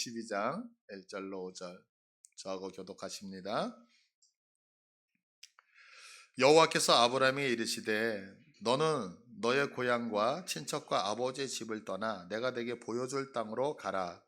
12장 1절로 5절 저하고 교독하십니다. 여호와께서 아브라함에게 이르시되 너는 너의 고향과 친척과 아버지의 집을 떠나 내가 네게 보여줄 땅으로 가라.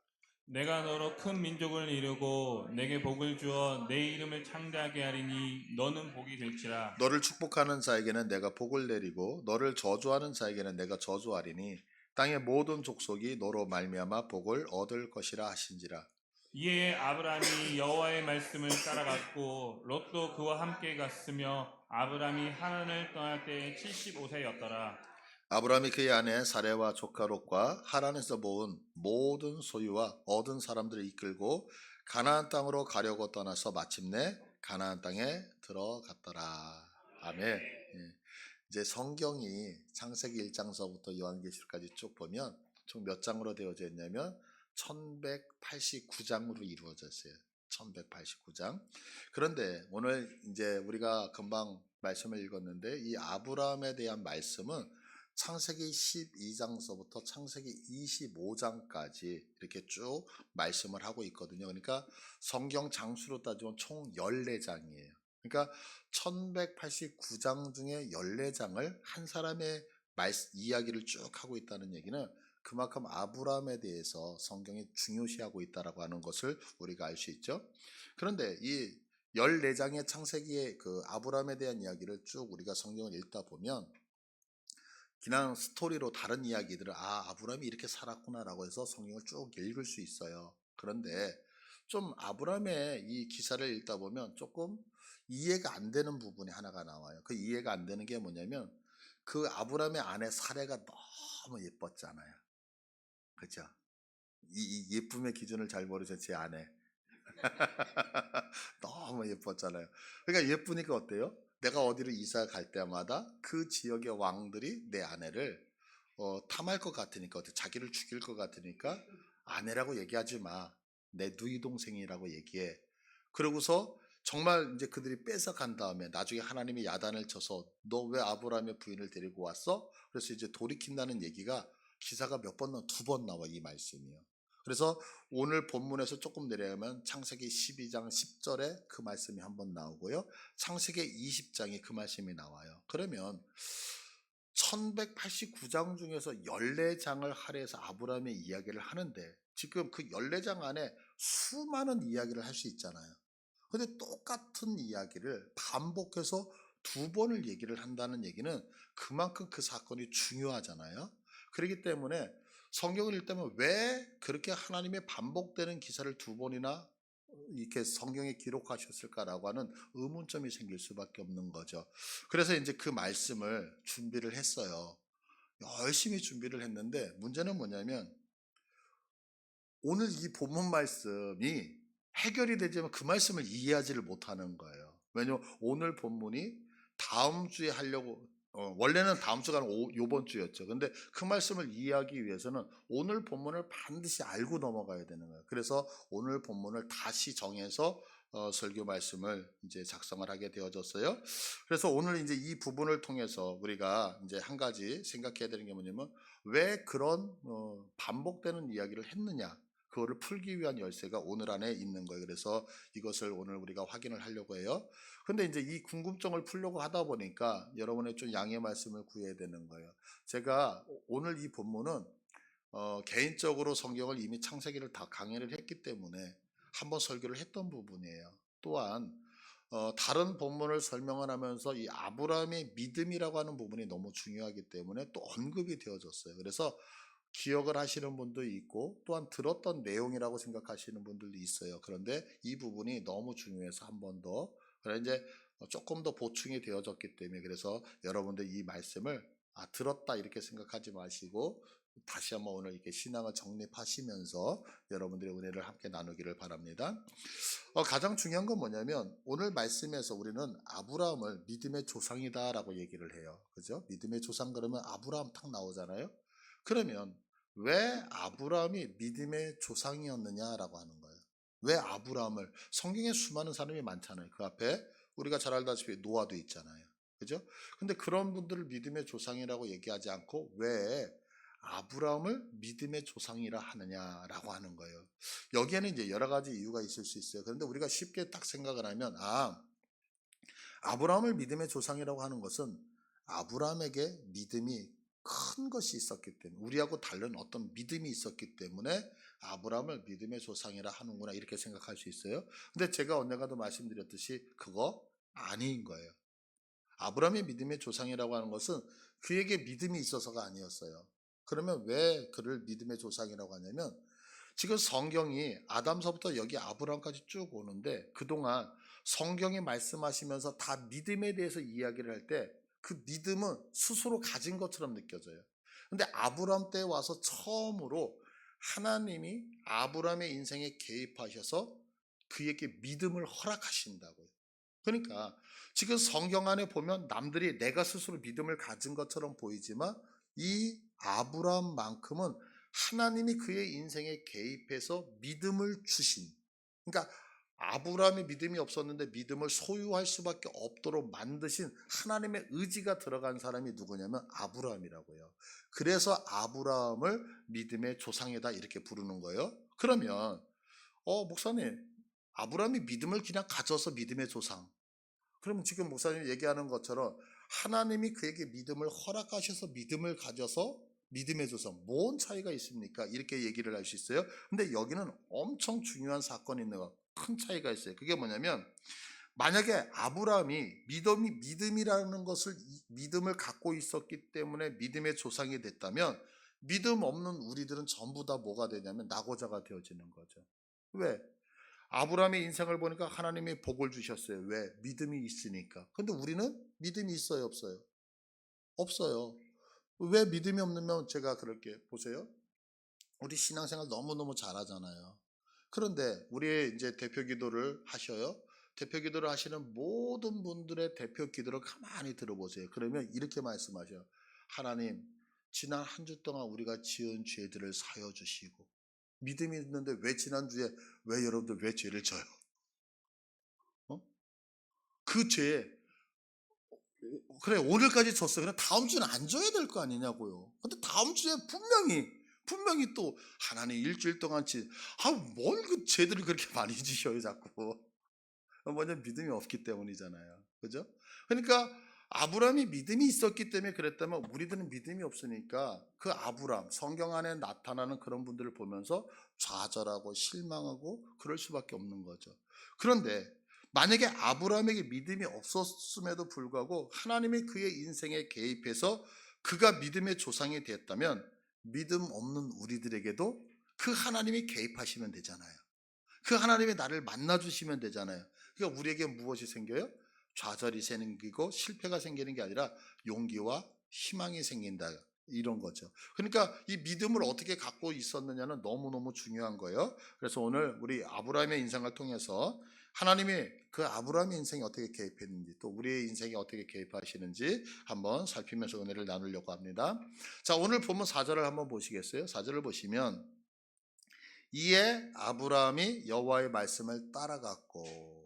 내가 너로 큰 민족을 이루고 내게 복을 주어 내 이름을 창대하게 하리니 너는 복이 될지라. 너를 축복하는 자에게는 내가 복을 내리고 너를 저주하는 자에게는 내가 저주하리니 땅의 모든 족속이 너로 말미암아 복을 얻을 것이라 하신지라. 이에 아브라함이 여호와의 말씀을 따라갔고 롯도 그와 함께 갔으며 아브라함이 하란을 떠날 때 75세였더라. 아브라함이 그의 아내 사레와 조카 롯과 하란에서 모은 모든 소유와 얻은 사람들을 이끌고 가나안 땅으로 가려고 떠나서 마침내 가나안 땅에 들어갔더라. 아멘. 예. 이제 성경이 창세기 1장서부터 요한계시록까지 쭉 보면 총 몇 장으로 되어져 있냐면 1189장으로 이루어졌어요. 1189장. 그런데 오늘 이제 우리가 금방 말씀을 읽었는데 이 아브라함에 대한 말씀은 창세기 12장서부터 창세기 25장까지 이렇게 쭉 말씀을 하고 있거든요. 그러니까 성경 장수로 따지면 총 14장이에요. 그러니까 1189장 중에 14장을 한 사람의 이야기를 쭉 하고 있다는 얘기는 그만큼 아브라함에 대해서 성경이 중요시하고 있다라고 하는 것을 우리가 알 수 있죠. 그런데 이 14장의 창세기의 그 아브라함에 대한 이야기를 쭉 우리가 성경을 읽다 보면 그냥 스토리로 다른 이야기들을 아브라함이 이렇게 살았구나라고 해서 성경을 쭉 읽을 수 있어요. 그런데 좀 아브라함의 이 기사를 읽다 보면 조금 이해가 안 되는 부분이 하나가 나와요. 그 이해가 안 되는 게 뭐냐면 그 아브라함의 아내 사레가 너무 예뻤잖아요. 그죠? 이 예쁨의 기준을 잘 모르죠, 제 아내. 너무 예뻤잖아요. 그러니까 예쁘니까 어때요? 내가 어디를 이사 갈 때마다 그 지역의 왕들이 내 아내를 탐할 것 같으니까, 자기를 죽일 것 같으니까 아내라고 얘기하지 마. 내 누이 동생이라고 얘기해. 그러고서 정말 이제 그들이 뺏어간 다음에 나중에 하나님이 야단을 쳐서 너 왜 아브라함의 부인을 데리고 왔어? 그래서 이제 돌이킨다는 얘기가 기사가 몇 번 나와? 2번 나와, 이 말씀이요. 그래서 오늘 본문에서 조금 내려가면 창세기 12장 10절에 그 말씀이 한번 나오고요. 창세기 20장에 그 말씀이 나와요. 그러면 1189장 중에서 14장을 할애해서 아브라함의 이야기를 하는데 지금 그 14장 안에 수많은 이야기를 할 수 있잖아요. 근데 똑같은 이야기를 반복해서 2번을 얘기를 한다는 얘기는 그만큼 그 사건이 중요하잖아요. 그렇기 때문에 성경을 읽다면 왜 그렇게 하나님의 반복되는 기사를 2번이나 이렇게 성경에 기록하셨을까라고 하는 의문점이 생길 수밖에 없는 거죠. 그래서 이제 그 말씀을 준비를 했어요. 열심히 준비를 했는데 문제는 뭐냐면 오늘 이 본문 말씀이 해결이 되지만 그 말씀을 이해하지를 못하는 거예요. 왜냐면 오늘 본문이 다음 주에 하려고 원래는 다음 주가 아니라 요번 주였죠. 근데 그 말씀을 이해하기 위해서는 오늘 본문을 반드시 알고 넘어가야 되는 거예요. 그래서 오늘 본문을 다시 정해서 설교 말씀을 이제 작성을 하게 되어졌어요. 그래서 오늘 이제 이 부분을 통해서 우리가 이제 한 가지 생각해야 되는 게 뭐냐면 왜 그런 반복되는 이야기를 했느냐? 그거를 풀기 위한 열쇠가 오늘 안에 있는 거예요. 그래서 이것을 오늘 우리가 확인을 하려고 해요. 근데 이제 이 궁금증을 풀려고 하다 보니까 여러분의 좀 양해 말씀을 구해야 되는 거예요. 제가 오늘 이 본문은 개인적으로 성경을 이미 창세기를 다 강의를 했기 때문에 한번 설교를 했던 부분이에요. 또한 다른 본문을 설명을 하면서 이 아브라함의 믿음이라고 하는 부분이 너무 중요하기 때문에 또 언급이 되어졌어요. 그래서 기억을 하시는 분도 있고 또한 들었던 내용이라고 생각하시는 분들도 있어요. 그런데 이 부분이 너무 중요해서 한 번 더 그래 이제 조금 더 보충이 되어졌기 때문에 그래서 여러분들 이 말씀을 들었다 이렇게 생각하지 마시고 다시 한번 오늘 이렇게 신앙을 정립하시면서 여러분들의 은혜를 함께 나누기를 바랍니다. 가장 중요한 건 뭐냐면 오늘 말씀에서 우리는 아브라함을 믿음의 조상이다라고 얘기를 해요. 그죠? 믿음의 조상 그러면 아브라함 탁 나오잖아요. 그러면 왜 아브라함이 믿음의 조상이었느냐라고 하는 거예요. 왜 아브라함을 성경에 수많은 사람이 많잖아요. 그 앞에 우리가 잘 알다시피 노아도 있잖아요. 그죠? 근데 그런 분들을 믿음의 조상이라고 얘기하지 않고 왜 아브라함을 믿음의 조상이라 하느냐라고 하는 거예요. 여기에는 이제 여러 가지 이유가 있을 수 있어요. 그런데 우리가 쉽게 딱 생각을 하면, 아브라함을 믿음의 조상이라고 하는 것은 아브라함에게 믿음이 큰 것이 있었기 때문에, 우리하고 다른 어떤 믿음이 있었기 때문에 아브라함을 믿음의 조상이라 하는구나, 이렇게 생각할 수 있어요. 근데 제가 언젠가도 말씀드렸듯이 그거 아닌 거예요. 아브라함의 믿음의 조상이라고 하는 것은 그에게 믿음이 있어서가 아니었어요. 그러면 왜 그를 믿음의 조상이라고 하냐면, 지금 성경이 아담서부터 여기 아브라함까지 쭉 오는데, 그동안 성경이 말씀하시면서 다 믿음에 대해서 이야기를 할 때 그 믿음은 스스로 가진 것처럼 느껴져요. 근데 아브라함 때 와서 처음으로 하나님이 아브라함의 인생에 개입하셔서 그에게 믿음을 허락하신다고요. 그러니까 지금 성경 안에 보면 남들이 내가 스스로 믿음을 가진 것처럼 보이지만, 이 아브라함만큼은 하나님이 그의 인생에 개입해서 믿음을 주신, 그러니까 아브라함이 믿음이 없었는데 믿음을 소유할 수밖에 없도록 만드신 하나님의 의지가 들어간 사람이 누구냐면 아브라함이라고요. 그래서 아브라함을 믿음의 조상이다 이렇게 부르는 거예요. 그러면 목사님, 아브라함이 믿음을 그냥 가져서 믿음의 조상, 그러면 지금 목사님이 얘기하는 것처럼 하나님이 그에게 믿음을 허락하셔서 믿음을 가져서 믿음의 조상, 뭔 차이가 있습니까? 이렇게 얘기를 할 수 있어요. 근데 여기는 엄청 중요한 사건이 있는 거, 큰 차이가 있어요. 그게 뭐냐면, 만약에 아브라함이 믿음이라는 것을, 믿음을 갖고 있었기 때문에 믿음의 조상이 됐다면, 믿음 없는 우리들은 전부 다 뭐가 되냐면 낙오자가 되어지는 거죠. 왜? 아브라함의 인생을 보니까 하나님이 복을 주셨어요. 왜? 믿음이 있으니까. 근데 우리는 믿음이 있어요, 없어요? 없어요. 왜 믿음이 없으면 제가 그렇게 보세요. 우리 신앙생활 너무너무 잘하잖아요. 그런데 우리의 이제 대표 기도를 하셔요. 대표 기도를 하시는 모든 분들의 대표 기도를 가만히 들어보세요. 그러면 이렇게 말씀하셔요. 하나님, 지난 한 주 동안 우리가 지은 죄들을 사여 주시고, 믿음이 있는데 왜 지난주에, 왜 여러분들 왜 죄를 져요? 그 죄에, 그래 오늘까지 졌어요. 그럼 다음 주는 안 져야 될 거 아니냐고요. 근데 다음 주에 분명히 또 하나님 일주일 동안 뭘 그 죄들을 그렇게 많이 지셔요 자꾸. 뭐냐, 믿음이 없기 때문이잖아요. 그죠? 그러니까 아브라함이 믿음이 있었기 때문에 그랬다면, 우리들은 믿음이 없으니까 그 아브라함, 성경 안에 나타나는 그런 분들을 보면서 좌절하고 실망하고 그럴 수밖에 없는 거죠. 그런데 만약에 아브라함에게 믿음이 없었음에도 불구하고 하나님이 그의 인생에 개입해서 그가 믿음의 조상이 됐다면, 믿음 없는 우리들에게도 그 하나님이 개입하시면 되잖아요. 그 하나님이 나를 만나주시면 되잖아요. 그러니까 우리에게 무엇이 생겨요? 좌절이 생기고 실패가 생기는 게 아니라 용기와 희망이 생긴다, 이런 거죠. 그러니까 이 믿음을 어떻게 갖고 있었느냐는 너무너무 중요한 거예요. 그래서 오늘 우리 아브라함의 인생을 통해서 하나님이 그 아브라함의 인생에 어떻게 개입했는지, 또 우리의 인생에 어떻게 개입하시는지 한번 살피면서 은혜를 나누려고 합니다. 자, 오늘 본문 4절을 한번 보시겠어요? 4절을 보시면, 이에 아브라함이 여호와의 말씀을 따라갔고,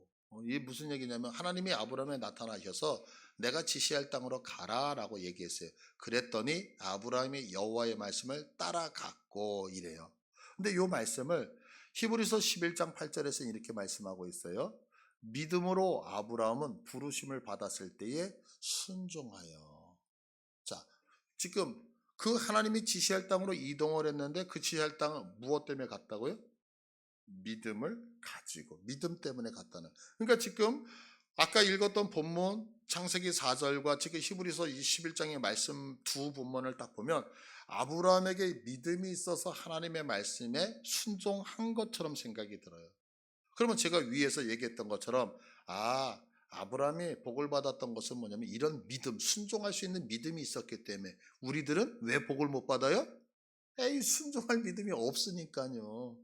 이게 무슨 얘기냐면 하나님이 아브라함에 나타나셔서 내가 지시할 땅으로 가라라고 얘기했어요. 그랬더니 아브라함이 여호와의 말씀을 따라갔고 이래요. 근데 이 말씀을 히브리서 11장 8절에서 이렇게 말씀하고 있어요. 믿음으로 아브라함은 부르심을 받았을 때에 순종하여. 자, 지금 그 하나님이 지시할 땅으로 이동을 했는데, 그 지시할 땅은 무엇 때문에 갔다고요? 믿음을 가지고, 믿음 때문에 갔다는. 그러니까 지금 아까 읽었던 본문 창세기 4절과 지금 히브리서 21장의 말씀 두 본문을 딱 보면 아브라함에게 믿음이 있어서 하나님의 말씀에 순종한 것처럼 생각이 들어요. 그러면 제가 위에서 얘기했던 것처럼, 아브라함이 복을 받았던 것은 뭐냐면 이런 믿음, 순종할 수 있는 믿음이 있었기 때문에. 우리들은 왜 복을 못 받아요? 순종할 믿음이 없으니까요.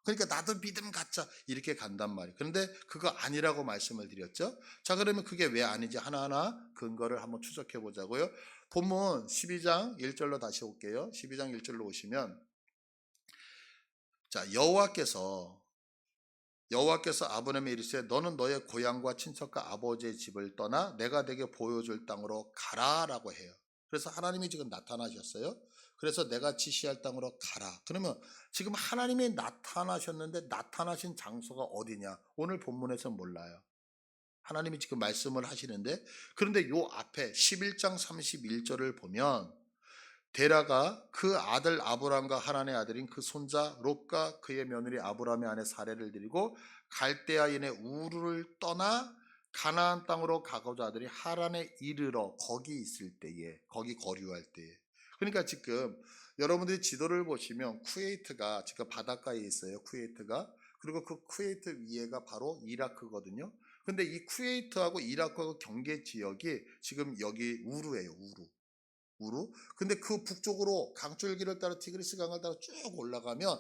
그러니까 나도 믿음 갖자 이렇게 간단 말이에요. 그런데 그거 아니라고 말씀을 드렸죠. 자, 그러면 그게 왜 아닌지 하나하나 근거를 한번 추적해 보자고요. 본문 12장 1절로 다시 올게요. 12장 1절로 오시면, 자, 여호와께서 아브라함에 이르시되 너는 너의 고향과 친척과 아버지의 집을 떠나 내가 네게 보여줄 땅으로 가라라고 해요. 그래서 하나님이 지금 나타나셨어요. 그래서 내가 지시할 땅으로 가라. 그러면 지금 하나님이 나타나셨는데 나타나신 장소가 어디냐? 오늘 본문에서 몰라요. 하나님이 지금 말씀을 하시는데, 그런데 요 앞에 11장 31절을 보면 데라가 그 아들 아브람과 하란의 아들인 그 손자 롯과 그의 며느리 아브람의 아내 사레를 드리고 갈대아인의 우르를 떠나 가나안 땅으로 가고자 하더니 하란에 이르러 거기 있을 때에, 거기 거류할 때에. 그러니까 지금 여러분들이 지도를 보시면 쿠웨이트가 지금 바닷가에 있어요. 쿠웨이트가. 그리고 그 쿠웨이트 위에가 바로 이라크거든요. 근데 이 쿠웨이트하고 이라크하고 경계 지역이 지금 여기 우르예요. 우루. 근데 그 북쪽으로 강줄기를 따라 티그리스 강을 따라 쭉 올라가면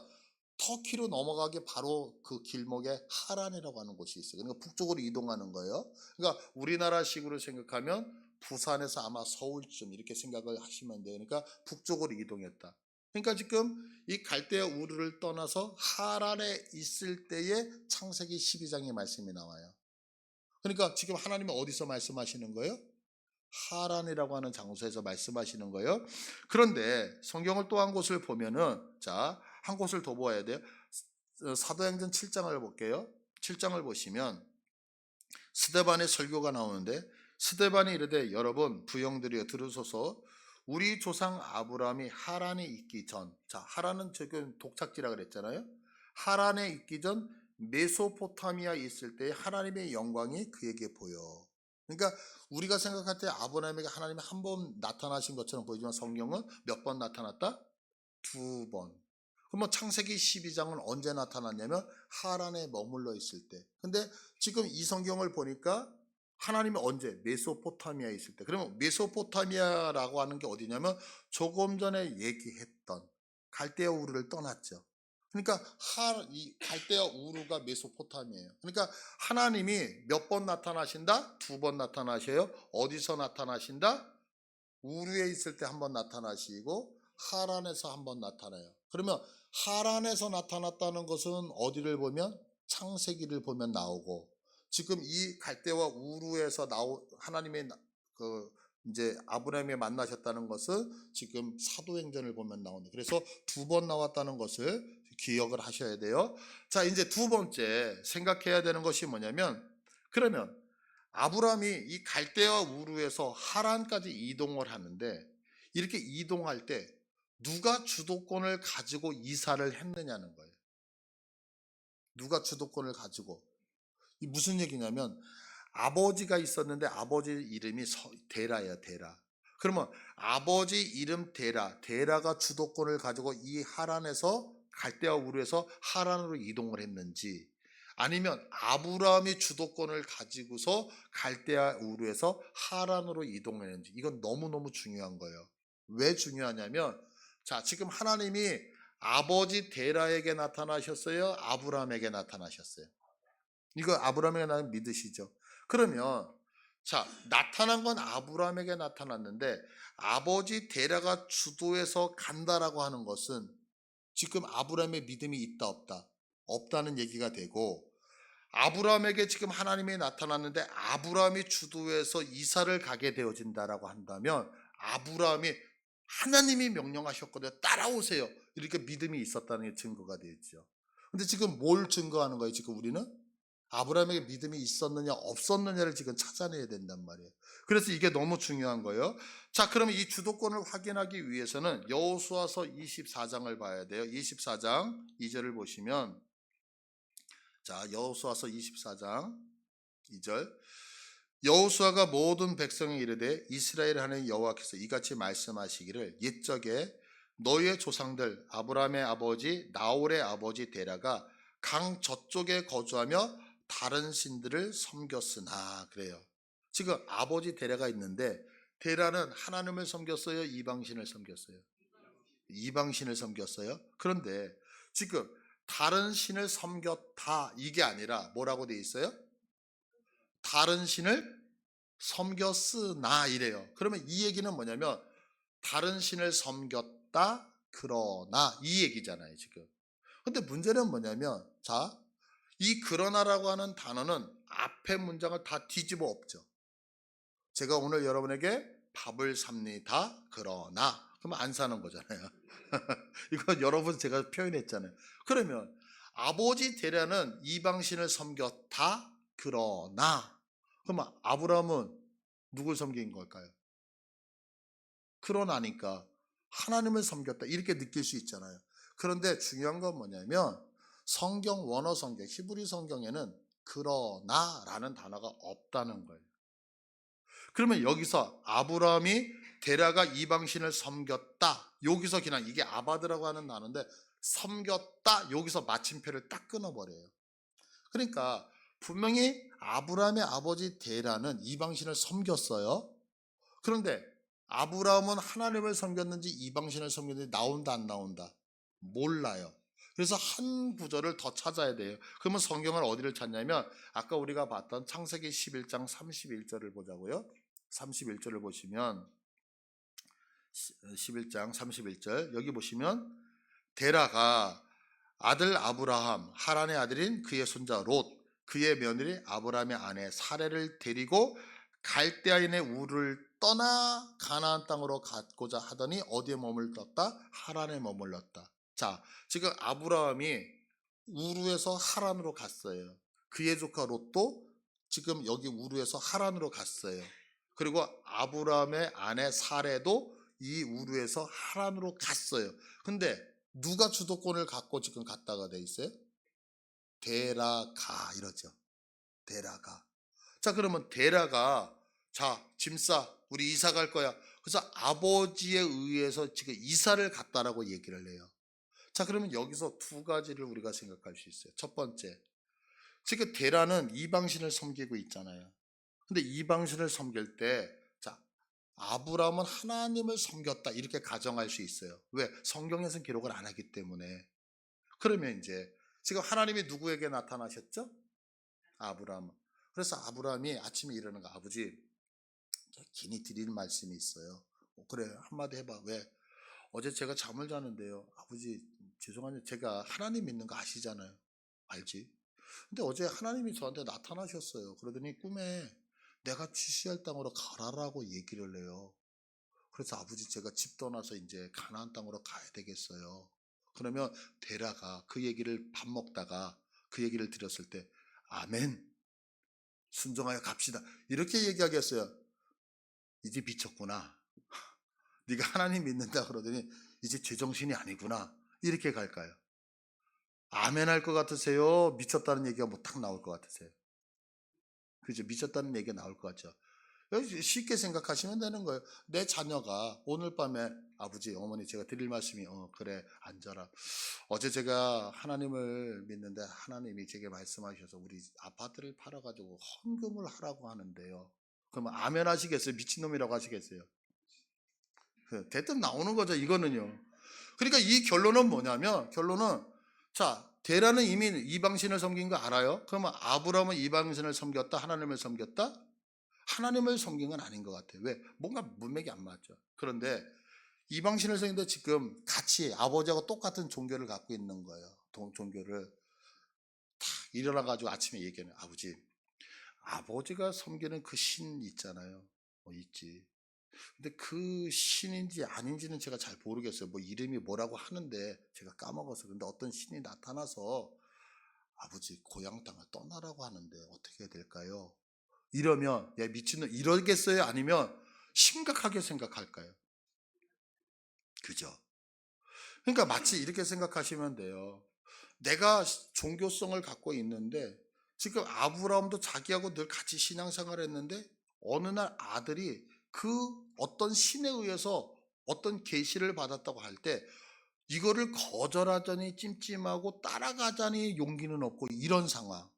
터키로 넘어가기 바로 그 길목에 하란이라고 하는 곳이 있어요. 그러니까 북쪽으로 이동하는 거예요. 그러니까 우리나라식으로 생각하면 부산에서 아마 서울쯤 이렇게 생각을 하시면 돼요. 그러니까 북쪽으로 이동했다. 그러니까 지금 이 갈대아 우르를 떠나서 하란에 있을 때에 창세기 12장의 말씀이 나와요. 그러니까 지금 하나님은 어디서 말씀하시는 거예요? 하란이라고 하는 장소에서 말씀하시는 거예요. 그런데 성경을 또 한 곳을 보면은, 자, 한 곳을 더 보아야 돼요. 사도행전 7장을 볼게요. 7장을 보시면 스데반의 설교가 나오는데, 스데반이 이르되 여러분 부형들이여 들으소서. 우리 조상 아브라함이 하란에 있기 전, 자, 하란은 지금 독착지라 그랬잖아요. 하란에 있기 전 메소포타미아에 있을 때 하나님의 영광이 그에게 보여. 그러니까 우리가 생각할 때 아브라함에게 하나님이 한 번 나타나신 것처럼 보이지만 성경은 몇 번 나타났다? 2번. 그러면 창세기 12장은 언제 나타났냐면 하란에 머물러 있을 때. 근데 지금 이 성경을 보니까 하나님이 언제? 메소포타미아에 있을 때. 그러면 메소포타미아라고 하는 게 어디냐면 조금 전에 얘기했던 갈대아 우르를 떠났죠. 그러니까 이 갈대아 우르가 메소포타미아예요. 그러니까 하나님이 몇 번 나타나신다? 2번 나타나셔요. 어디서 나타나신다? 우르에 있을 때 한 번 나타나시고 하란에서 한 번 나타나요. 그러면 하란에서 나타났다는 것은 어디를 보면 창세기를 보면 나오고, 지금 이 갈대와 우르에서 하나님의 그 이제 아브라함이 만나셨다는 것은 지금 사도행전을 보면 나오는데, 그래서 2번 나왔다는 것을 기억을 하셔야 돼요. 자, 이제 두 번째 생각해야 되는 것이 뭐냐면, 그러면 아브라함이 이 갈대아 우르에서 하란까지 이동을 하는데, 이렇게 이동할 때 누가 주도권을 가지고 이사를 했느냐는 거예요. 누가 주도권을 가지고. 이 무슨 얘기냐면 아버지가 있었는데 아버지 이름이 데라예요. 데라. 그러면 아버지 이름 데라가 주도권을 가지고 이 하란에서 갈대아 우르에서 하란으로 이동을 했는지, 아니면 아브라함이 주도권을 가지고서 갈대아 우르에서 하란으로 이동했는지, 이건 너무너무 중요한 거예요. 왜 중요하냐면, 자, 지금 하나님이 아버지 데라에게 나타나셨어요? 아브라함에게 나타나셨어요? 이거 아브라함에게 나타난 믿으시죠? 그러면 자, 나타난 건 아브라함에게 나타났는데 아버지 데라가 주도해서 간다라고 하는 것은 지금 아브라함의 믿음이 있다 없다? 없다는 얘기가 되고, 아브라함에게 지금 하나님이 나타났는데 아브라함이 주도해서 이사를 가게 되어진다라고 한다면 아브라함이 하나님이 명령하셨거든요. 따라오세요. 이렇게 믿음이 있었다는 게 증거가 되죠. 근데 지금 뭘 증거하는 거예요? 지금 우리는 아브라함에게 믿음이 있었느냐 없었느냐를 지금 찾아내야 된단 말이에요. 그래서 이게 너무 중요한 거예요. 자, 그러면 이 주도권을 확인하기 위해서는 여호수아서 24장을 봐야 돼요. 24장 2절을 보시면, 자, 여호수아서 24장 2절. 여호수아가 모든 백성에 이르되 이스라엘 하나님 여호와께서 이같이 말씀하시기를 옛적에 너희의 조상들 아브라함의 아버지 나홀의 아버지 데라가 강 저쪽에 거주하며 다른 신들을 섬겼으나, 그래요. 지금 아버지 데라가 있는데 데라는 하나님을 섬겼어요? 이방신을 섬겼어요? 이방신을 섬겼어요. 그런데 지금 다른 신을 섬겼다 이게 아니라 뭐라고 돼 있어요? 다른 신을 섬겼으나 이래요. 그러면 이 얘기는 뭐냐면 다른 신을 섬겼다 그러나 이 얘기잖아요 지금. 근데 문제는 뭐냐면, 자, 이 그러나라고 하는 단어는 앞에 문장을 다 뒤집어 엎죠. 제가 오늘 여러분에게 밥을 삽니다 그러나, 그러면 안 사는 거잖아요. 이거 여러 번 제가 표현했잖아요. 그러면 아버지 데라는 이방신을 섬겼다. 그러나 그러면 아브라함은 누굴 섬긴 걸까요? 그러나니까 하나님을 섬겼다 이렇게 느낄 수 있잖아요. 그런데 중요한 건 뭐냐면 성경 원어 성경 히브리 성경에는 그러나라는 단어가 없다는 거예요. 그러면 여기서 아브라함이 데라가 이방신을 섬겼다. 여기서 그냥 이게 아바드라고 하는 단어인데 섬겼다. 여기서 마침표를 딱 끊어버려요. 그러니까 분명히 아브라함의 아버지 데라는 이방신을 섬겼어요. 그런데 아브라함은 하나님을 섬겼는지 이방신을 섬겼는지 나온다 안 나온다? 몰라요. 그래서 한 구절을 더 찾아야 돼요. 그러면 성경을 어디를 찾냐면 아까 우리가 봤던 창세기 11장 31절을 보자고요. 31절을 보시면 11장 31절 여기 보시면 데라가 아들 아브라함 하란의 아들인 그의 손자 롯 그의 며느리 아브라함의 아내 사레를 데리고 갈대아인의 우를 떠나 가나안 땅으로 가고자 하더니 어디에 머물렀다? 하란에 머물렀다. 자, 지금 아브라함이 우르에서 하란으로 갔어요. 그의 조카 롯도 지금 여기 우르에서 하란으로 갔어요. 그리고 아브라함의 아내 사레도 이 우르에서 하란으로 갔어요. 근데 누가 주도권을 갖고 지금 갔다가 돼 있어요? 데라가 이러죠. 데라가. 자, 그러면 데라가 자, 짐 싸. 우리 이사 갈 거야. 그래서 아버지에 의해서 지금 이사를 갔다라고 얘기를 해요. 자, 그러면 여기서 두 가지를 우리가 생각할 수 있어요. 첫 번째, 지금 데라는 이방신을 섬기고 있잖아요. 근데 이방신을 섬길 때, 자, 아브라함은 하나님을 섬겼다 이렇게 가정할 수 있어요. 왜? 성경에서는 기록을 안 하기 때문에. 그러면 이제 지금 하나님이 누구에게 나타나셨죠? 아브라함. 그래서 아브라함이 아침에 일어나는 거 아버지 긴히 드릴 말씀이 있어요. 그래 한마디 해봐. 왜? 어제 제가 잠을 자는데요. 아버지 죄송한데 제가 하나님 믿는 거 아시잖아요. 알지? 근데 어제 하나님이 저한테 나타나셨어요. 그러더니 꿈에 내가 취시할 땅으로 가라라고 얘기를 해요. 그래서 아버지 제가 집 떠나서 이제 가나안 땅으로 가야 되겠어요. 그러면 데라가 그 얘기를 밥 먹다가 그 얘기를 들었을 때 아멘 순종하여 갑시다 이렇게 얘기하겠어요. 이제 미쳤구나. 네가 하나님 믿는다 그러더니 이제 제정신이 아니구나 이렇게 갈까요? 아멘 할 것 같으세요? 미쳤다는 얘기가 뭐 딱 나올 것 같으세요? 그죠? 미쳤다는 얘기가 나올 것 같죠? 쉽게 생각하시면 되는 거예요. 내 자녀가 오늘 밤에 아버지, 어머니 제가 드릴 말씀이 그래 앉아라. 어제 제가 하나님을 믿는데 하나님이 제게 말씀하셔서 우리 아파트를 팔아가지고 헌금을 하라고 하는데요. 그러면 아멘 하시겠어요? 미친놈이라고 하시겠어요? 대뜸 나오는 거죠, 이거는요. 그러니까 이 결론은 뭐냐면, 결론은, 자, 데라는 이미 이방신을 섬긴 거 알아요? 그러면 아브라함은 이방신을 섬겼다? 하나님을 섬겼다? 하나님을 섬긴 건 아닌 것 같아요. 왜? 뭔가 문맥이 안 맞죠. 그런데 이방신을 섬기는데 지금 같이 아버지하고 똑같은 종교를 갖고 있는 거예요. 종교를 탁 일어나가지고 아침에 얘기하는 아버지, 아버지가 섬기는 그 신 있잖아요. 있지. 근데 그 신인지 아닌지는 제가 잘 모르겠어요. 뭐 이름이 뭐라고 하는데 제가 까먹어서. 근데 어떤 신이 나타나서 아버지 고향 땅을 떠나라고 하는데 어떻게 해야 될까요? 이러면 야 미친놈 이러겠어요? 아니면 심각하게 생각할까요? 그죠? 그러니까 마치 이렇게 생각하시면 돼요. 내가 종교성을 갖고 있는데 지금 아브라함도 자기하고 늘 같이 신앙생활을 했는데 어느 날 아들이 그 어떤 신에 의해서 어떤 계시를 받았다고 할 때 이거를 거절하자니 찜찜하고 따라가자니 용기는 없고 이런 상황.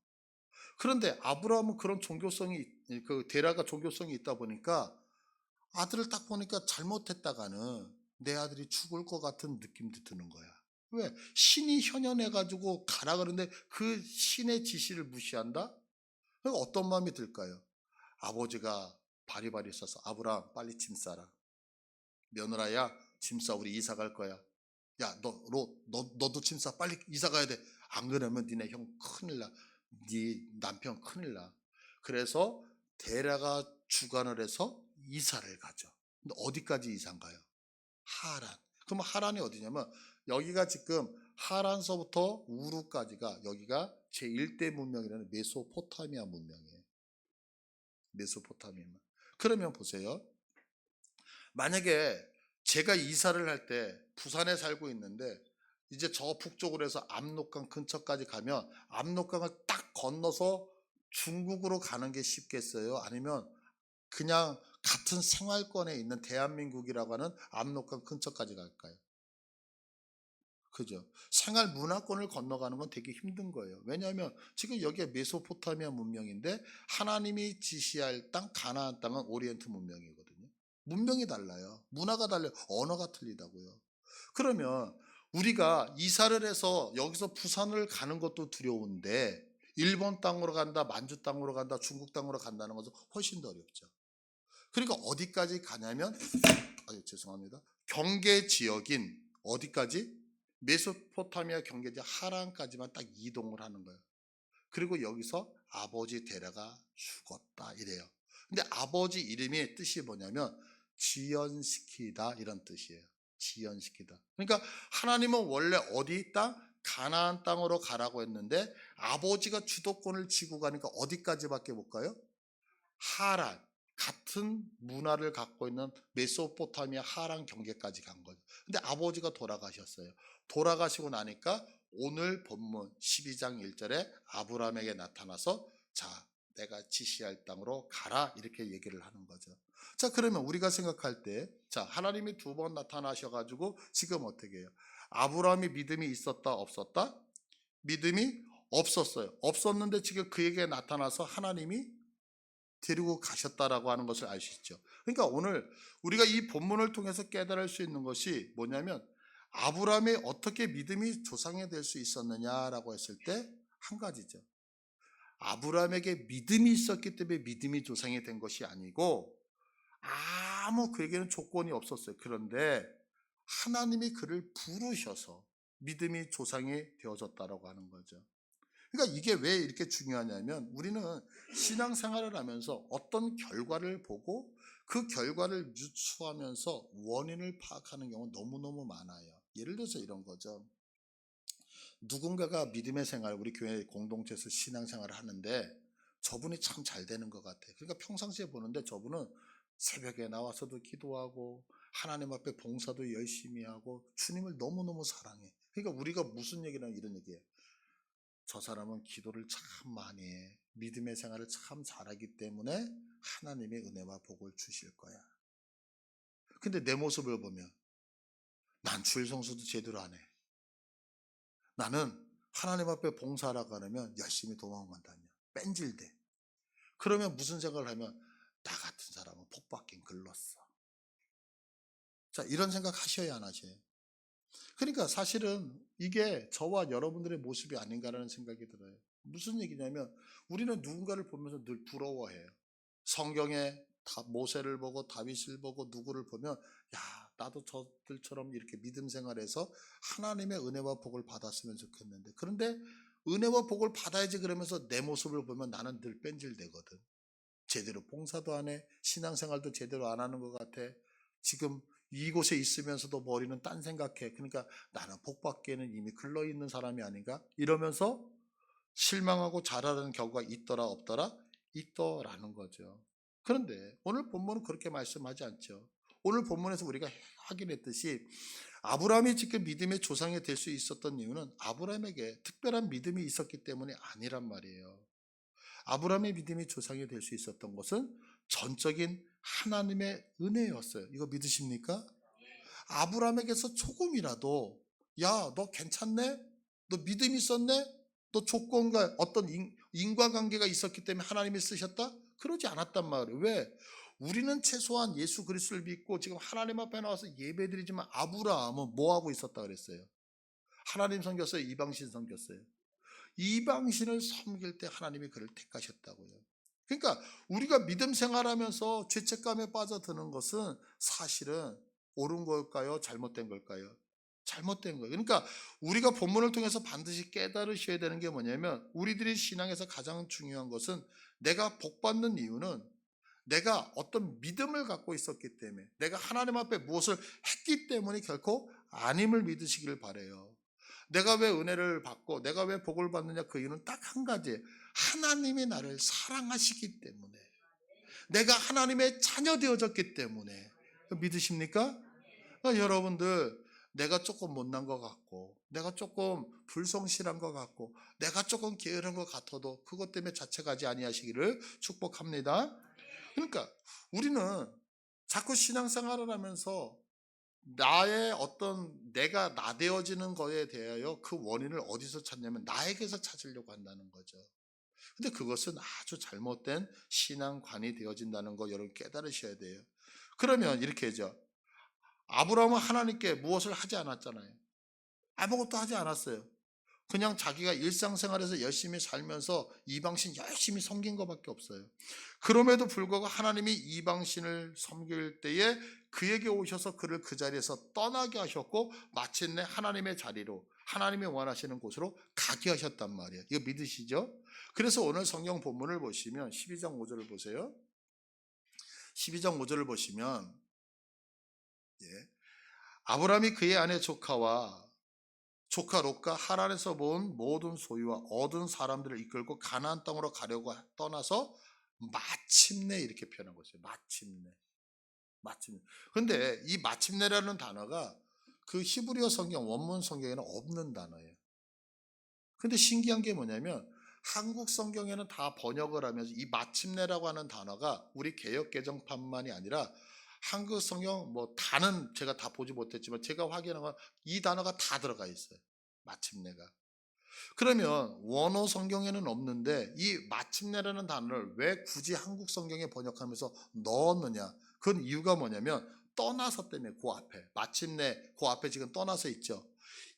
그런데 아브라함은 그런 종교성이 그 데라가 종교성이 있다 보니까 아들을 딱 보니까 잘못했다가는 내 아들이 죽을 것 같은 느낌도 드는 거야. 왜? 신이 현현해가지고 가라 그러는데 그 신의 지시를 무시한다? 그럼 어떤 마음이 들까요? 아버지가 바리바리 써서 아브라함 빨리 짐 싸라. 며느라야 짐 싸 우리 이사 갈 거야. 야 너도 짐 싸 빨리 이사 가야 돼. 안 그러면 니네 형 큰일 나. 네 남편 큰일 나. 그래서 데라가 주관을 해서 이사를 가죠. 근데 어디까지 이사인가요? 하란. 그럼 하란이 어디냐면 여기가 지금 하란서부터 우루까지가 여기가 제1대 문명이라는 메소포타미아 문명이에요. 메소포타미아. 그러면 보세요. 만약에 제가 이사를 할 때 부산에 살고 있는데 이제 저 북쪽으로 해서 압록강 근처까지 가면 압록강을 딱 건너서 중국으로 가는 게 쉽겠어요? 아니면 그냥 같은 생활권에 있는 대한민국이라고 하는 압록강 근처까지 갈까요? 그죠? 생활 문화권을 건너가는 건 되게 힘든 거예요. 왜냐하면 지금 여기가 메소포타미아 문명인데 하나님이 지시할 땅 가나안 땅은 오리엔트 문명이거든요. 문명이 달라요. 문화가 달라요. 언어가 틀리다고요. 그러면 우리가 이사를 해서 여기서 부산을 가는 것도 두려운데 일본 땅으로 간다, 만주 땅으로 간다, 중국 땅으로 간다는 것은 훨씬 더 어렵죠. 그러니까 어디까지 가냐면 죄송합니다. 경계 지역인 어디까지? 메소포타미아 경계지 하란까지만 딱 이동을 하는 거예요. 그리고 여기서 아버지 데려가 죽었다 이래요. 근데 아버지 이름의 뜻이 뭐냐면 지연시키다 이런 뜻이에요. 지연시키다. 그러니까 하나님은 원래 어디 땅? 가나안 땅으로 가라고 했는데 아버지가 주도권을 쥐고 가니까 어디까지밖에 못 가요? 하란. 같은 문화를 갖고 있는 메소포타미아 하란 경계까지 간 거죠. 근데 아버지가 돌아가셨어요. 돌아가시고 나니까 오늘 본문 12장 1절에 아브라함에게 나타나서 자, 내가 지시할 땅으로 가라 이렇게 얘기를 하는 거죠. 자, 그러면 우리가 생각할 때 자, 하나님이 두 번 나타나셔가지고 지금 어떻게 해요? 아브라함이 믿음이 있었다 없었다? 믿음이 없었어요. 없었는데 지금 그에게 나타나서 하나님이 데리고 가셨다라고 하는 것을 알 수 있죠. 그러니까 오늘 우리가 이 본문을 통해서 깨달을 수 있는 것이 뭐냐면 아브라함이 어떻게 믿음이 조상이 될 수 있었느냐라고 했을 때 한 가지죠. 아브라함에게 믿음이 있었기 때문에 믿음이 조상이 된 것이 아니고 아무 그에게는 조건이 없었어요. 그런데 하나님이 그를 부르셔서 믿음이 조상이 되어졌다라고 하는 거죠. 그러니까 이게 왜 이렇게 중요하냐면 우리는 신앙생활을 하면서 어떤 결과를 보고 그 결과를 유추하면서 원인을 파악하는 경우는 너무너무 많아요. 예를 들어서 이런 거죠. 누군가가 믿음의 생활, 우리 교회 공동체에서 신앙생활을 하는데 저분이 참 잘 되는 것 같아. 그러니까 평상시에 보는데 저분은 새벽에 나와서도 기도하고 하나님 앞에 봉사도 열심히 하고 주님을 너무너무 사랑해. 그러니까 우리가 무슨 얘기냐면 이런 얘기예요. 저 사람은 기도를 참 많이 해. 믿음의 생활을 참 잘하기 때문에 하나님의 은혜와 복을 주실 거야. 근데 내 모습을 보면 난 주일 성수도 제대로 안 해. 나는 하나님 앞에 봉사하라고 하면 열심히 도망간다며. 뺀질대. 그러면 무슨 생각을 하면 나 같은 사람은 복 받긴 글렀어. 자, 이런 생각 하셔야 안 하셔요? 그러니까 사실은 이게 저와 여러분들의 모습이 아닌가라는 생각이 들어요. 무슨 얘기냐면 우리는 누군가를 보면서 늘 부러워해요. 성경에 모세를 보고 다윗을 보고 누구를 보면 야, 나도 저들처럼 이렇게 믿음 생활해서 하나님의 은혜와 복을 받았으면 좋겠는데 그런데 은혜와 복을 받아야지 그러면서 내 모습을 보면 나는 늘 뺀질되거든. 제대로 봉사도 안 해. 신앙생활도 제대로 안 하는 것 같아. 지금 이곳에 있으면서도 머리는 딴 생각해. 그러니까 나는 복 받기에는 이미 글러있는 사람이 아닌가? 이러면서 실망하고 자라는 경우가 있더라 없더라? 있더라는 거죠. 그런데 오늘 본문은 그렇게 말씀하지 않죠. 오늘 본문에서 우리가 확인했듯이 아브라함이 지금 믿음의 조상이 될 수 있었던 이유는 아브라함에게 특별한 믿음이 있었기 때문이 아니란 말이에요. 아브라함의 믿음이 조상이 될 수 있었던 것은 전적인 하나님의 은혜였어요. 이거 믿으십니까? 아브라함에게서 조금이라도 야, 너 괜찮네? 너 믿음 있었네? 너 조건과 어떤 인과관계가 있었기 때문에 하나님이 쓰셨다? 그러지 않았단 말이에요. 왜? 우리는 최소한 예수 그리스도를 믿고 지금 하나님 앞에 나와서 예배드리지만 아브라함은 뭐 하고 있었다 그랬어요? 하나님 섬겼어요? 이방신 섬겼어요? 이방신을 섬길 때 하나님이 그를 택하셨다고요. 그러니까 우리가 믿음 생활하면서 죄책감에 빠져드는 것은 사실은 옳은 걸까요? 잘못된 걸까요? 잘못된 거예요. 그러니까 우리가 본문을 통해서 반드시 깨달으셔야 되는 게 뭐냐면 우리들이 신앙에서 가장 중요한 것은 내가 복 받는 이유는 내가 어떤 믿음을 갖고 있었기 때문에, 내가 하나님 앞에 무엇을 했기 때문에 결코 아님을 믿으시기를 바라요. 내가 왜 은혜를 받고 내가 왜 복을 받느냐, 그 이유는 딱 한 가지예요. 하나님이 나를 사랑하시기 때문에, 내가 하나님의 자녀 되어졌기 때문에. 믿으십니까? 여러분들, 내가 조금 못난 것 같고, 내가 조금 불성실한 것 같고, 내가 조금 게으른 것 같아도 그것 때문에 자책하지 아니하시기를 축복합니다. 그러니까 우리는 자꾸 신앙생활을 하면서 나의 어떤 내가 나 되어지는 거에 대하여 그 원인을 어디서 찾냐면 나에게서 찾으려고 한다는 거죠. 근데 그것은 아주 잘못된 신앙관이 되어진다는 거 여러분 깨달으셔야 돼요. 그러면 이렇게 하죠. 아브라함은 하나님께 무엇을 하지 않았잖아요. 아무것도 하지 않았어요. 그냥 자기가 일상생활에서 열심히 살면서 이방신 열심히 섬긴 것밖에 없어요. 그럼에도 불구하고 하나님이 이방신을 섬길 때에 그에게 오셔서 그를 그 자리에서 떠나게 하셨고, 마침내 하나님의 자리로, 하나님이 원하시는 곳으로 가게 하셨단 말이에요. 이거 믿으시죠? 그래서 오늘 성경 본문을 보시면 12장 5절을 보세요. 12장 5절을 보시면, 아브라함이 그의 아내 조카 롯과 하란에서 본 모든 소유와 얻은 사람들을 이끌고 가나안 땅으로 가려고 떠나서 마침내, 이렇게 표현한 거죠. 마침내. 근데 이 마침내라는 단어가 그 히브리어 성경 원문 성경에는 없는 단어예요. 근데 신기한 게 뭐냐면 한국 성경에는 다 번역을 하면서 이 마침내라고 하는 단어가 우리 개역 개정판만이 아니라 한국 성경 다는 제가 다 보지 못했지만 제가 확인한 건 이 단어가 다 들어가 있어요. 마침내가. 그러면 원어 성경에는 없는데 이 마침내라는 단어를 왜 굳이 한국 성경에 번역하면서 넣었느냐? 그건 이유가 뭐냐면 떠나서 때문에. 그 앞에 마침내, 그 앞에 지금 떠나서 있죠.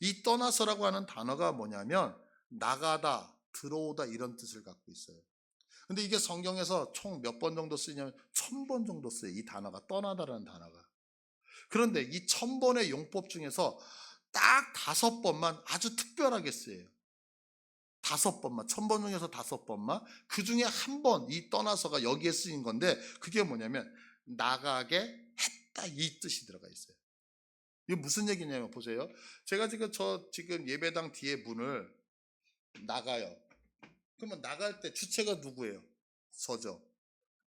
이 떠나서라고 하는 단어가 뭐냐면 나가다, 들어오다, 이런 뜻을 갖고 있어요. 근데 이게 성경에서 총 몇 번 정도 쓰냐면 1000번 정도 써요. 이 단어가, 떠나다라는 단어가. 그런데 이 1000번의 용법 중에서 딱 5번만 아주 특별하게 쓰여요. 5번만, 1000번 중에서 5번만. 그 중에 한 번, 이 떠나서가 여기에 쓰인 건데 그게 뭐냐면 나가게 했다, 이 뜻이 들어가 있어요. 이게 무슨 얘기냐면 보세요. 제가 지금 예배당 뒤에 문을 나가요. 그러면 나갈 때 주체가 누구예요? 저죠.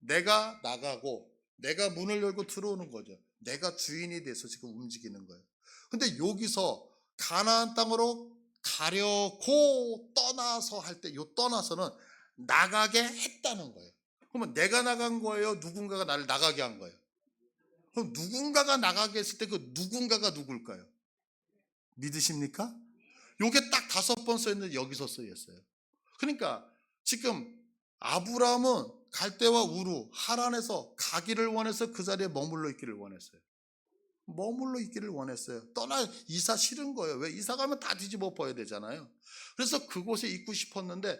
내가 나가고 내가 문을 열고 들어오는 거죠. 내가 주인이 돼서 지금 움직이는 거예요. 근데 여기서 가나안 땅으로 가려고 떠나서 할 때, 요 떠나서는 나가게 했다는 거예요. 그러면 내가 나간 거예요? 누군가가 나를 나가게 한 거예요? 그럼 누군가가 나가게 했을 때 그 누군가가 누굴까요? 믿으십니까? 요게 딱 5번 써있는데 여기서 쓰였어요. 그러니까 지금 아브라함은 갈대와 우루, 하란에서 가기를 원해서 그 자리에 머물러 있기를 원했어요. 이사 싫은 거예요. 왜? 이사 가면 다 뒤집어 엎어야 되잖아요. 그래서 그곳에 있고 싶었는데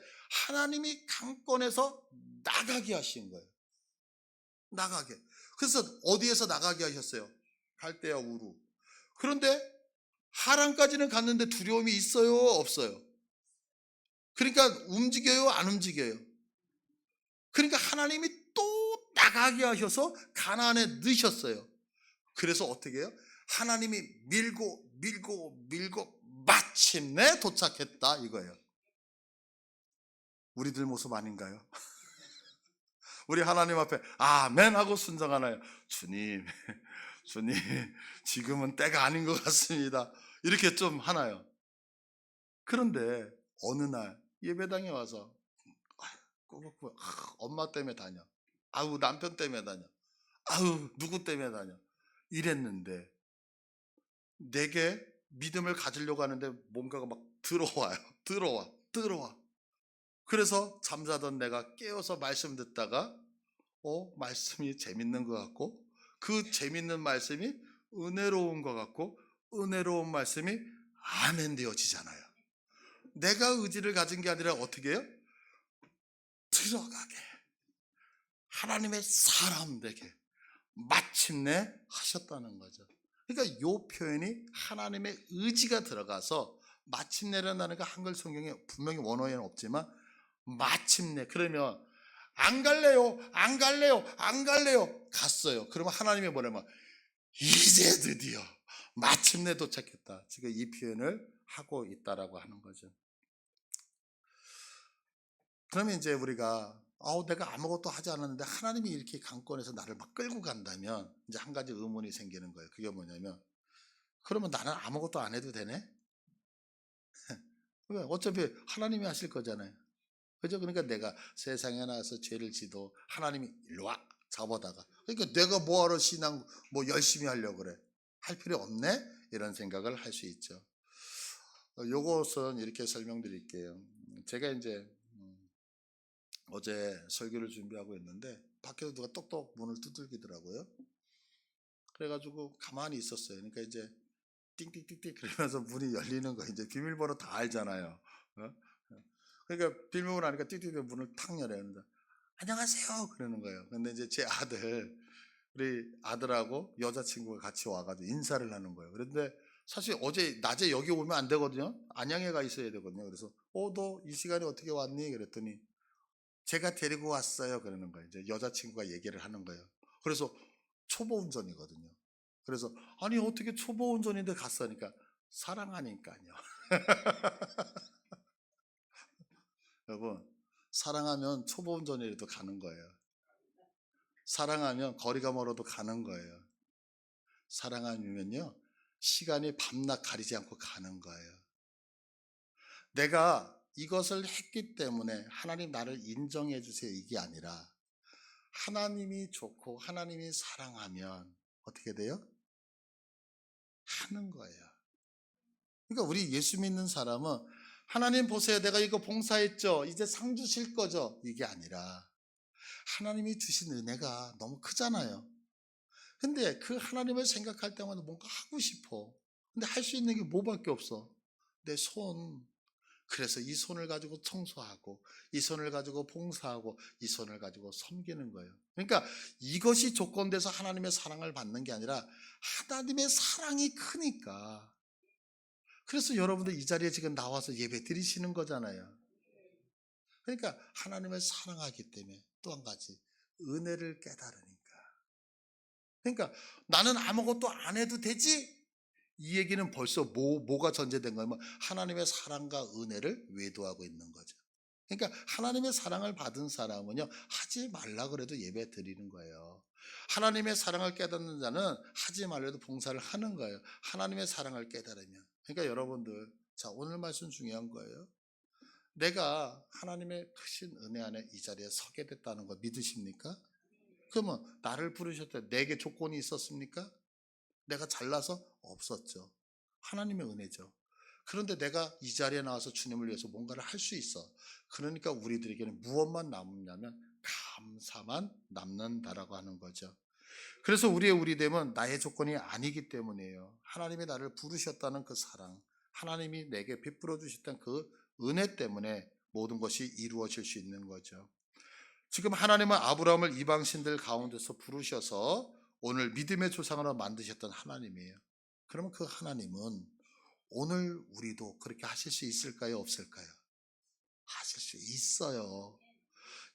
하나님이 강권해서 나가게 하신 거예요. 나가게. 그래서 어디에서 나가게 하셨어요? 갈대와 우루. 그런데 하란까지는 갔는데 두려움이 있어요? 없어요? 그러니까 움직여요? 안 움직여요? 그러니까 하나님이 또 나가게 하셔서 가나안에 넣으셨어요. 그래서 어떻게 해요? 하나님이 밀고 마침내 도착했다, 이거예요. 우리들 모습 아닌가요? 우리 하나님 앞에 아멘 하고 순종하나요? 주님 지금은 때가 아닌 것 같습니다, 이렇게 좀 하나요? 그런데 어느 날 예배당에 와서 꾸벅꾸벅, 엄마 때문에 다녀, 아우 남편 때문에 다녀, 아우 누구 때문에 다녀, 이랬는데 내게 믿음을 가지려고 하는데 뭔가가 막 들어와요. 들어와. 그래서 잠자던 내가 깨어서 말씀 듣다가 말씀이 재밌는 것 같고, 그 재밌는 말씀이 은혜로운 것 같고, 은혜로운 말씀이 아멘 되어지잖아요. 내가 의지를 가진 게 아니라 어떻게 해요? 들어가게, 하나님의 사람 되게 마침내 하셨다는 거죠. 그러니까 이 표현이 하나님의 의지가 들어가서 마침내라는 단어가 한글 성경에 분명히 원어에는 없지만 마침내, 그러면 안 갈래요, 안 갈래요, 안 갈래요. 갔어요. 그러면 하나님이 뭐냐면 이제 드디어 마침내 도착했다. 지금 이 표현을 하고 있다라고 하는 거죠. 그러면 이제 우리가 내가 아무것도 하지 않았는데 하나님이 이렇게 강권해서 나를 막 끌고 간다면 이제 한 가지 의문이 생기는 거예요. 그게 뭐냐면 그러면 나는 아무것도 안 해도 되네? 왜? 어차피 하나님이 하실 거잖아요. 그죠? 그러니까 내가 세상에 나와서 죄를 지도 하나님이 일로 와 잡아다가 그러니까 내가 뭐하러 신앙 뭐 열심히 하려고 그래? 할 필요 없네? 이런 생각을 할 수 있죠. 요것은 이렇게 설명드릴게요. 제가 이제 어제 설교를 준비하고 있는데 밖에서 누가 똑똑 문을 두들기더라고요. 그래가지고 가만히 있었어요. 그러니까 이제 띵띵띵띵 그러면서 문이 열리는 거 이제 비밀번호 다 알잖아요. 어? 그러니까 비밀번호 아니까 띵띵띵 문을 탁 열어요. 안녕하세요 그러는 거예요. 근데 이제 제 아들 우리 아들하고 여자친구가 같이 와가지고 인사를 하는 거예요. 그런데 사실 어제 낮에 여기 오면 안 되거든요. 안양에 가 있어야 되거든요. 그래서 너 이 시간에 어떻게 왔니? 그랬더니 제가 데리고 왔어요. 그러는 거예요. 이제 여자친구가 얘기를 하는 거예요. 그래서 초보 운전이거든요. 그래서 아니 어떻게 초보 운전인데 갔으니까 사랑하니까요. 여러분 사랑하면 초보 운전이라도 가는 거예요. 사랑하면 거리가 멀어도 가는 거예요. 사랑하면요 시간이 밤낮 가리지 않고 가는 거예요. 내가 이것을 했기 때문에 하나님 나를 인정해 주세요 이게 아니라 하나님이 좋고 하나님이 사랑하면 어떻게 돼요? 하는 거예요. 그러니까 우리 예수 믿는 사람은 하나님 보세요 내가 이거 봉사했죠 이제 상 주실 거죠 이게 아니라 하나님이 주신 은혜가 너무 크잖아요. 근데 그 하나님을 생각할 때마다 뭔가 하고 싶어. 근데 할 수 있는 게 뭐밖에 없어. 내 손. 그래서 이 손을 가지고 청소하고 이 손을 가지고 봉사하고 이 손을 가지고 섬기는 거예요. 그러니까 이것이 조건돼서 하나님의 사랑을 받는 게 아니라 하나님의 사랑이 크니까. 그래서 여러분들 이 자리에 지금 나와서 예배 드리시는 거잖아요. 그러니까 하나님을 사랑하기 때문에 또 한 가지 은혜를 깨달으니까. 그러니까 나는 아무것도 안 해도 되지? 이 얘기는 벌써 뭐가 전제된 거냐면 하나님의 사랑과 은혜를 외도하고 있는 거죠. 그러니까 하나님의 사랑을 받은 사람은요 하지 말라 그래도 예배 드리는 거예요. 하나님의 사랑을 깨닫는 자는 하지 말래도 봉사를 하는 거예요. 하나님의 사랑을 깨달으면. 그러니까 여러분들 자 오늘 말씀 중요한 거예요. 내가 하나님의 크신 은혜 안에 이 자리에 서게 됐다는 거 믿으십니까? 그러면 나를 부르셨을 때 내게 조건이 있었습니까? 내가 잘나서 없었죠. 하나님의 은혜죠. 그런데 내가 이 자리에 나와서 주님을 위해서 뭔가를 할 수 있어. 그러니까 우리들에게는 무엇만 남냐면 감사만 남는다라고 하는 거죠. 그래서 우리의 우리됨은 나의 조건이 아니기 때문이에요. 하나님이 나를 부르셨다는 그 사랑, 하나님이 내게 베풀어 주셨던 그 은혜 때문에 모든 것이 이루어질 수 있는 거죠. 지금 하나님은 아브라함을 이방신들 가운데서 부르셔서 오늘 믿음의 조상으로 만드셨던 하나님이에요. 그러면 그 하나님은 오늘 우리도 그렇게 하실 수 있을까요? 없을까요? 하실 수 있어요.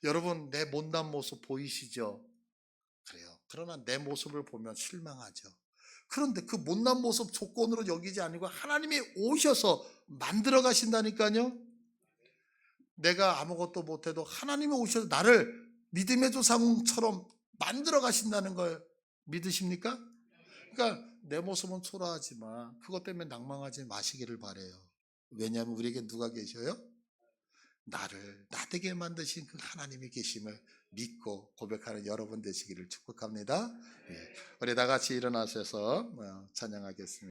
여러분 내 못난 모습 보이시죠? 그래요. 그러나 내 모습을 보면 실망하죠. 그런데 그 못난 모습 조건으로 여기지 아니고 하나님이 오셔서 만들어 가신다니까요. 내가 아무것도 못해도 하나님이 오셔서 나를 믿음의 조상처럼 만들어 가신다는 걸 믿으십니까? 그러니까 내 모습은 초라하지만 그것 때문에 낭망하지 마시기를 바래요. 왜냐하면 우리에게 누가 계셔요? 나를 나되게 만드신 그 하나님이 계심을 믿고 고백하는 여러분 되시기를 축복합니다. 예. 우리 다 같이 일어나셔서 찬양하겠습니다.